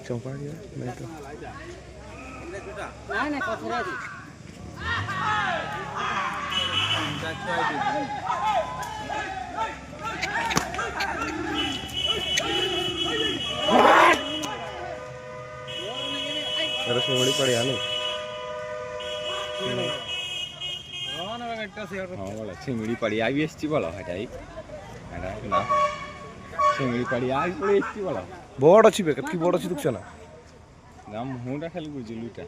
चंपाड़िया नहीं तो नहीं पथरा जी अरे सिंगड़ी पड़ी आने हाँ बोला सिंगड़ी पड़ी आई एसटी बोला हटाई ना सिंगड़ी पड़ी आई पड़ी एसटी बोला बोर्ड अच्छी बेकर की बोर्ड अच्छी दुख ना नाम हुंडा खाली गुजलुटा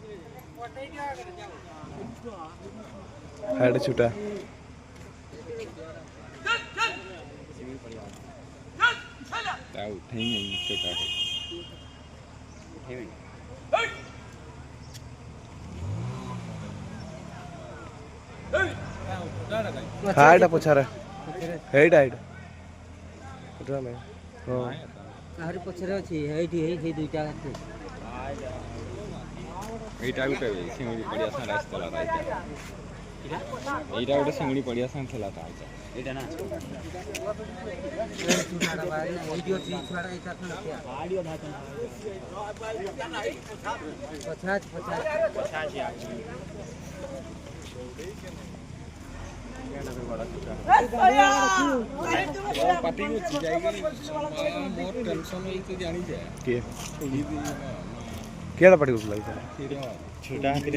हेड छुटा ताऊ उठेंगे छोटा है हाइड पूछा रे हेड हाइड उठा नहीं हां हर पछरे अछि हेडी हे दुईटा আছে এইটা গুটে সিঙ্গড়ি পড়িয়া সান রাস্তালা রাইতা এইটা গুটে সিঙ্গড়ি পড়িয়া সান থেলা তা আইতা এটা না ছুটাড়া বাইরে ভিডিও ট্রি ছড়া এটা কোন ऑडियो धातन 50 पार्टी को जाएगा बहुत टेंशन है तो जानी जाए के थोड़ी दी केड़ा पड़ी उसलाई छोटा हाथी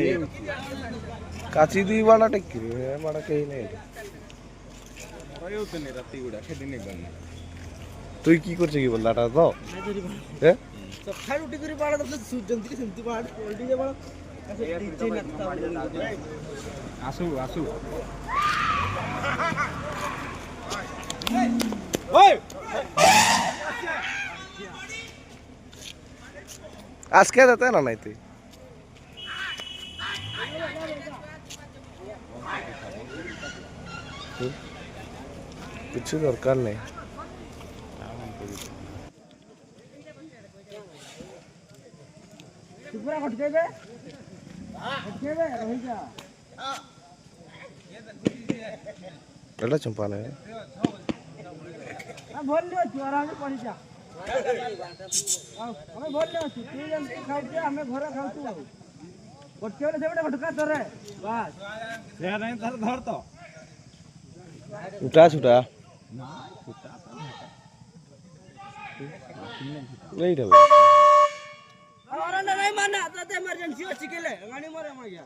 काची दी वाला टेकी रे माड़ा कहीं नहीं अरे उतने राती गुड़ा खेदी नहीं बनना তুই কি করছিস কি বললাটা তো হ্যাঁ সবখাই রুটি করে পাড়া তো সুজন্তি সেমতি পাড় পল্টি যে বড় আসু আসু ওই আজকে যেতে না নাই তুই কিছু দরকার নেই पूरा हट जाएगा रही जा एला चंपा ने हम बोल लियो तू आराम से पड़ी जा हमें बोल लियो तू जन खाऊ के हमें घर खाऊ तू गोटे वाले सेबडे घटका तोरे बस रे नहीं धर तो उठा छुटा नहीं ढब और नहीं माना तो इमरजेंसी अछि केले गाड़ी मरे मैया